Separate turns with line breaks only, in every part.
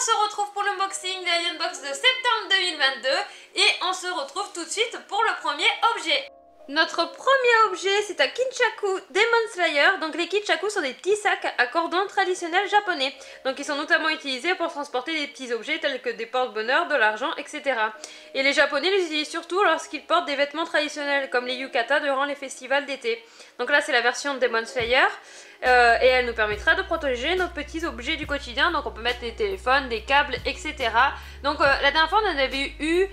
se retrouve pour l'unboxing de la Unbox de septembre 2022 et on se retrouve tout de suite pour le premier objet. Notre premier objet, c'est un Kinchaku Demon Slayer. Donc les Kinchaku sont des petits sacs à cordon traditionnels japonais. Donc ils sont notamment utilisés pour transporter des petits objets tels que des porte-bonheur, de l'argent, etc. Et les Japonais les utilisent surtout lorsqu'ils portent des vêtements traditionnels comme les yukata durant les festivals d'été. Donc là c'est la version de Demon Slayer. Et elle nous permettra de protéger nos petits objets du quotidien. Donc on peut mettre des téléphones, des câbles, etc. Donc la dernière fois on en avait eu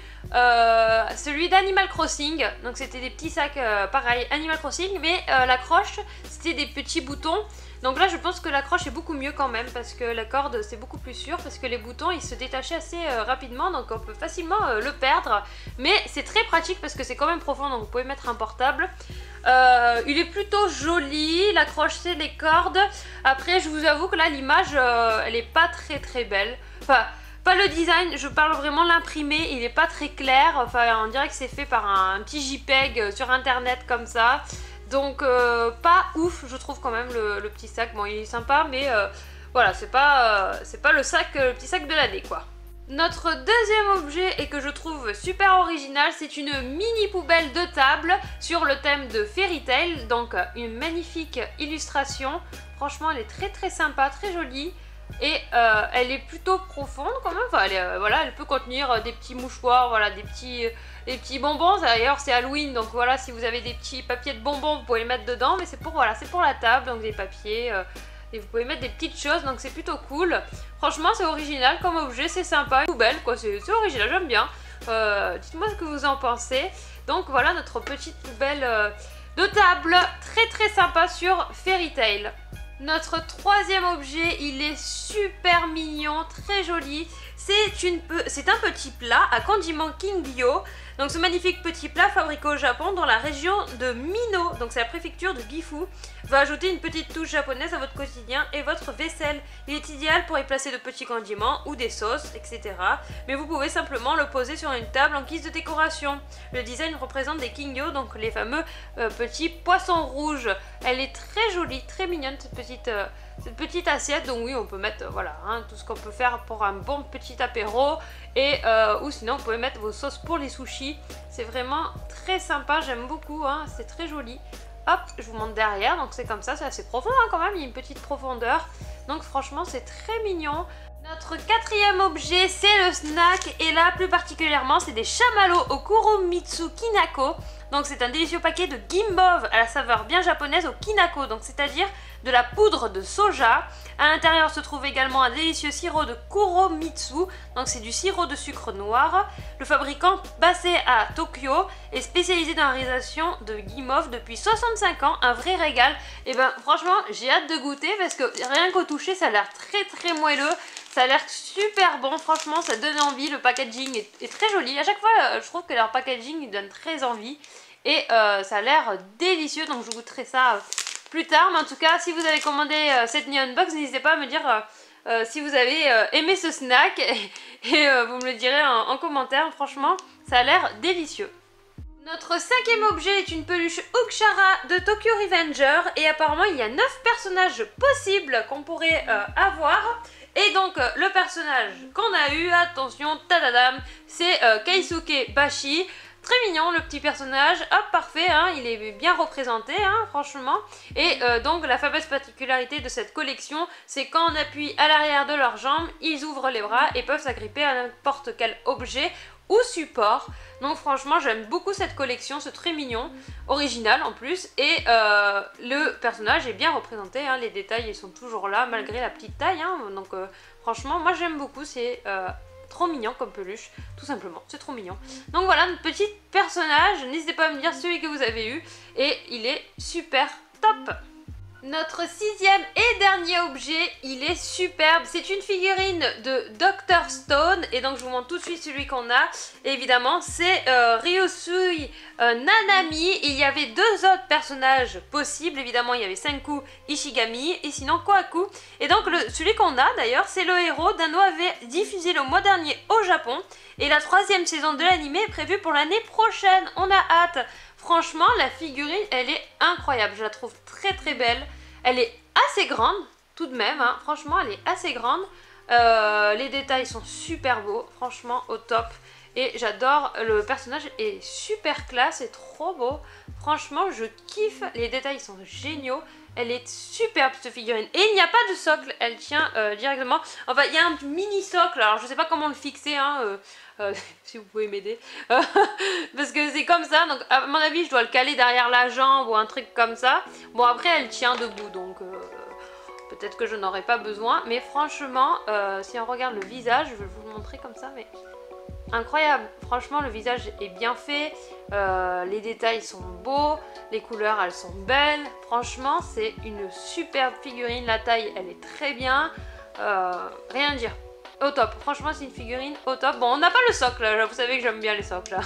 celui d'Animal Crossing. Donc c'était des petits sacs pareil Animal Crossing, mais l'accroche c'était des petits boutons. Donc là je pense que l'accroche est beaucoup mieux quand même, parce que la corde c'est beaucoup plus sûr, parce que les boutons ils se détachaient assez rapidement, donc on peut facilement le perdre. Mais c'est très pratique parce que c'est quand même profond, donc vous pouvez mettre un portable. Il est plutôt joli, l'accroche c'est les cordes. Après je vous avoue que là l'image elle est pas très belle. Enfin pas le design, je parle vraiment l'imprimé, il est pas très clair. Enfin on dirait que c'est fait par un petit JPEG sur internet comme ça. Donc pas ouf je trouve quand même le petit sac. Bon il est sympa mais voilà c'est pas le petit sac de l'année quoi. Notre deuxième objet et que je trouve super original, c'est une mini poubelle de table sur le thème de Fairy Tail. Donc une magnifique illustration, franchement elle est très sympa, très jolie. Et elle est plutôt profonde quand même, enfin, voilà, elle peut contenir des petits mouchoirs, voilà, des petits bonbons. D'ailleurs c'est Halloween, donc voilà, si vous avez des petits papiers de bonbons vous pouvez les mettre dedans. Mais c'est pour, voilà, c'est pour la table, donc des papiers... et vous pouvez mettre des petites choses, donc c'est plutôt cool. Franchement c'est original comme objet, c'est sympa, une poubelle quoi, c'est original, j'aime bien. Dites-moi ce que vous en pensez. Donc voilà notre petite poubelle de table, très sympa sur Fairy Tail. Notre troisième objet, il est super mignon, très joli. C'est un petit plat à condiment Kingyo. Donc ce magnifique petit plat fabriqué au Japon dans la région de Mino, donc c'est la préfecture de Gifu, va ajouter une petite touche japonaise à votre quotidien et votre vaisselle. Il est idéal pour y placer de petits condiments ou des sauces, etc. Mais vous pouvez simplement le poser sur une table en guise de décoration. Le design représente des Kingyo, donc les fameux petits poissons rouges. Elle est très jolie, très mignonne cette petite assiette. Donc oui on peut mettre voilà hein, tout ce qu'on peut faire pour un bon petit apéro. Et ou sinon vous pouvez mettre vos sauces pour les sushis. C'est vraiment très sympa, j'aime beaucoup hein, c'est très joli. Hop, je vous montre derrière, donc c'est comme ça, c'est assez profond hein, quand même, il y a une petite profondeur. Donc franchement c'est très mignon. Notre quatrième objet c'est le snack, et là plus particulièrement c'est des chamallows au Kuromitsu Kinako. Donc c'est un délicieux paquet de gimbov à la saveur bien japonaise au kinako, donc c'est-à-dire de la poudre de soja. À l'intérieur se trouve également un délicieux sirop de Kuromitsu, donc c'est du sirop de sucre noir. Le fabricant basé à Tokyo est spécialisé dans la réalisation de gimbov depuis 65 ans, un vrai régal. Et ben franchement j'ai hâte de goûter parce que rien qu'au toucher ça a l'air très moelleux. Ça a l'air super bon, franchement ça donne envie, le packaging est très joli. À chaque fois je trouve que leur packaging il donne très envie. Et ça a l'air délicieux, donc je goûterai ça plus tard. Mais en tout cas si vous avez commandé cette Neon Box, n'hésitez pas à me dire si vous avez aimé ce snack. Et vous me le direz en commentaire, franchement ça a l'air délicieux. Notre cinquième objet est une peluche Ukshara de Tokyo Revenger. Et apparemment il y a 9 personnages possibles qu'on pourrait avoir. Et donc le personnage qu'on a eu, attention, tadadam, c'est Keisuke Bashi. Très mignon le petit personnage, hop parfait, hein, il est bien représenté hein, franchement. Et donc la fameuse particularité de cette collection, c'est quand on appuie à l'arrière de leurs jambes, ils ouvrent les bras et peuvent s'agripper à n'importe quel objet ou support. Donc franchement j'aime beaucoup cette collection, c'est très mignon, original en plus. Et le personnage est bien représenté, hein, les détails ils sont toujours là malgré la petite taille hein, donc franchement moi j'aime beaucoup, c'est trop mignon comme peluche, tout simplement, c'est trop mignon. Donc voilà notre petit personnage, n'hésitez pas à me dire celui que vous avez eu, et il est super top. Notre sixième et dernier objet, il est superbe, c'est une figurine de Dr Stone, et donc je vous montre tout de suite celui qu'on a. Et évidemment c'est Ryusui Nanami. Il y avait 2 autres personnages possibles, évidemment il y avait Senku Ishigami et sinon Kohaku. Et donc celui qu'on a d'ailleurs c'est le héros d'un OAV diffusé le mois dernier au Japon, et la 3e saison de l'anime est prévue pour l'année prochaine, on a hâte. Franchement la figurine elle est incroyable, je la trouve très belle, elle est assez grande tout de même, hein. Franchement elle est assez grande. Les détails sont super beaux, franchement au top. Et j'adore, le personnage est super classe et trop beau. Franchement, je kiffe, les détails sont géniaux. Elle est superbe cette figurine. Et il n'y a pas de socle, elle tient directement. Enfin, il y a un mini socle, alors je sais pas comment le fixer, hein, si vous pouvez m'aider. Parce que c'est comme ça, donc à mon avis, je dois le caler derrière la jambe ou un truc comme ça. Bon, après, elle tient debout, donc peut-être que je n'aurai pas besoin. Mais franchement, si on regarde le visage, je vais vous le montrer comme ça, mais... incroyable, franchement le visage est bien fait, les détails sont beaux, les couleurs elles sont belles, franchement c'est une superbe figurine, la taille elle est très bien, rien à dire, au top, franchement c'est une figurine au top. Bon on n'a pas le socle, là. Vous savez que j'aime bien les socles,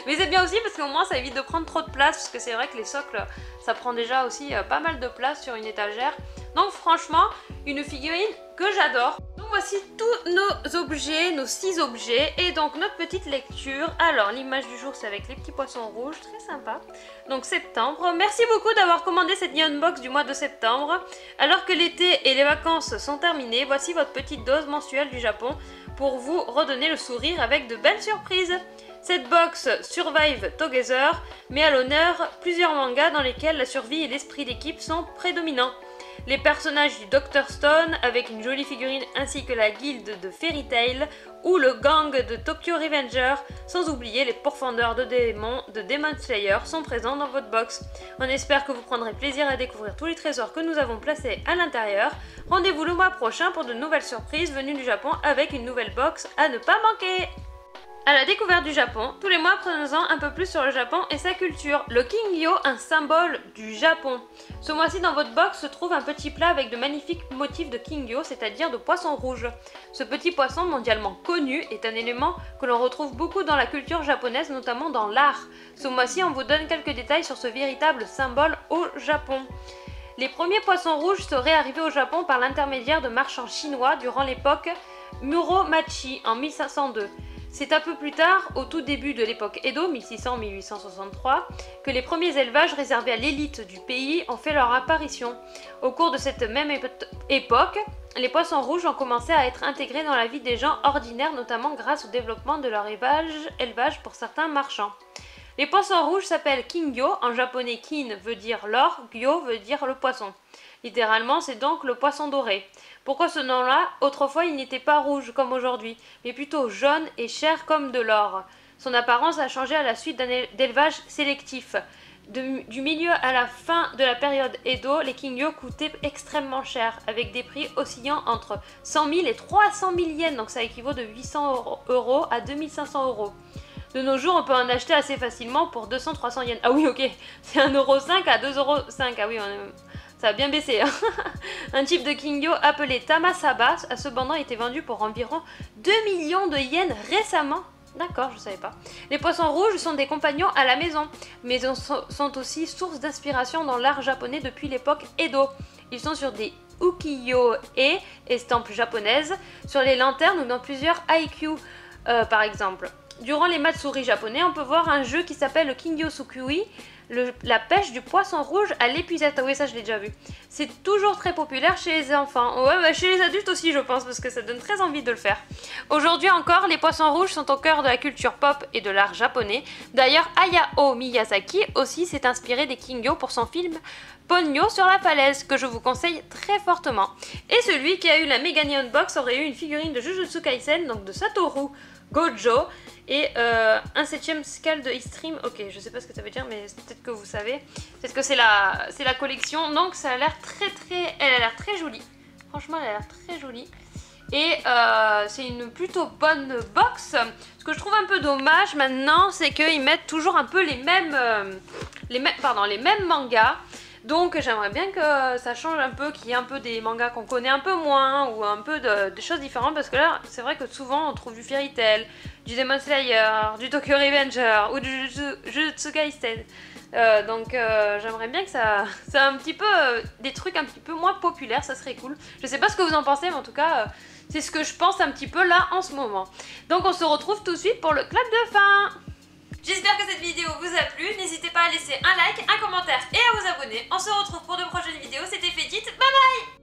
mais c'est bien aussi parce qu'au moins ça évite de prendre trop de place, parce que c'est vrai que les socles ça prend déjà aussi pas mal de place sur une étagère, donc franchement une figurine que j'adore. Donc voici tous nos objets, nos 6 objets et donc notre petite lecture. Alors l'image du jour c'est avec les petits poissons rouges, très sympa. Donc septembre, merci beaucoup d'avoir commandé cette unbox du mois de septembre. Alors que l'été et les vacances sont terminées, voici votre petite dose mensuelle du Japon pour vous redonner le sourire avec de belles surprises. Cette box Survive Together met à l'honneur plusieurs mangas dans lesquels la survie et l'esprit d'équipe sont prédominants. Les personnages du Dr Stone avec une jolie figurine ainsi que la guilde de Fairy Tail ou le gang de Tokyo Revenger, sans oublier les pourfendeurs de démons de Demon Slayer sont présents dans votre box. On espère que vous prendrez plaisir à découvrir tous les trésors que nous avons placés à l'intérieur. Rendez-vous le mois prochain pour de nouvelles surprises venues du Japon avec une nouvelle box à ne pas manquer. À la découverte du Japon, tous les mois prenons-en un peu plus sur le Japon et sa culture. Le Kingyo, un symbole du Japon. Ce mois-ci dans votre box se trouve un petit plat avec de magnifiques motifs de Kingyo, c'est-à-dire de poisson rouge. Ce petit poisson mondialement connu est un élément que l'on retrouve beaucoup dans la culture japonaise, notamment dans l'art. Ce mois-ci on vous donne quelques détails sur ce véritable symbole au Japon. Les premiers poissons rouges seraient arrivés au Japon par l'intermédiaire de marchands chinois durant l'époque Muromachi en 1502. C'est un peu plus tard, au tout début de l'époque Edo, 1600-1863, que les premiers élevages réservés à l'élite du pays ont fait leur apparition. Au cours de cette même époque, les poissons rouges ont commencé à être intégrés dans la vie des gens ordinaires, notamment grâce au développement de leur élevage pour certains marchands. Les poissons rouges s'appellent Kingyo, en japonais kin veut dire l'or, gyo veut dire le poisson. Littéralement, c'est donc le poisson doré. Pourquoi ce nom-là? Autrefois, il n'était pas rouge comme aujourd'hui, mais plutôt jaune et chair comme de l'or. Son apparence a changé à la suite d'un élevage sélectif. Du milieu à la fin de la période Edo, les Kingyo coûtaient extrêmement cher, avec des prix oscillant entre 100 000 et 300 000 yens, donc ça équivaut de 800 € à 2500 €. De nos jours, on peut en acheter assez facilement pour 200-300 yens. Ah oui, ok, c'est 1,5 € à 2,5 €. Ah oui, ça a bien baissé. Hein. Un type de Kingyo appelé Tamasaba a cependant été vendu pour environ 2 millions de yens récemment. D'accord, je savais pas. Les poissons rouges sont des compagnons à la maison, mais ils sont aussi source d'inspiration dans l'art japonais depuis l'époque Edo. Ils sont sur des ukiyo-e, estampes japonaises, sur les lanternes ou dans plusieurs haikyu, par exemple. Durant les matsuri japonais, on peut voir un jeu qui s'appelle le Kingyo Sukui, la pêche du poisson rouge à l'épuisette. Ah oui, ça je l'ai déjà vu. C'est toujours très populaire chez les enfants. Ouais, bah chez les adultes aussi je pense, parce que ça donne très envie de le faire. Aujourd'hui encore, les poissons rouges sont au cœur de la culture pop et de l'art japonais. D'ailleurs, Hayao Miyazaki aussi s'est inspiré des Kingyo pour son film Ponyo sur la falaise, que je vous conseille très fortement. Et celui qui a eu la méga neon box aurait eu une figurine de Jujutsu Kaisen, donc de Satoru Gojo, et un 7ème scale de Extreme. Ok, je sais pas ce que ça veut dire, mais peut-être que vous savez. Peut-être que c'est la collection. Donc ça a l'air elle a l'air très jolie. Franchement, elle a l'air très jolie. Et c'est une plutôt bonne box. Ce que je trouve un peu dommage maintenant, c'est qu'ils mettent toujours un peu les mêmes mangas. Donc j'aimerais bien que ça change un peu, qu'il y ait un peu des mangas qu'on connaît un peu moins, ou un peu de choses différentes, parce que là c'est vrai que souvent on trouve du Fairy Tail, du Demon Slayer, du Tokyo Revenger ou du Jujutsu Kaisen. Donc j'aimerais bien que ça un petit peu des trucs un petit peu moins populaires, ça serait cool. Je sais pas ce que vous en pensez, mais en tout cas c'est ce que je pense un petit peu là en ce moment. Donc on se retrouve tout de suite pour le clap de fin. J'espère que cette vidéo vous a plu, n'hésitez pas à laisser un like, un commentaire et à vous abonner. On se retrouve pour de prochaines vidéos, c'était Fédite, bye bye.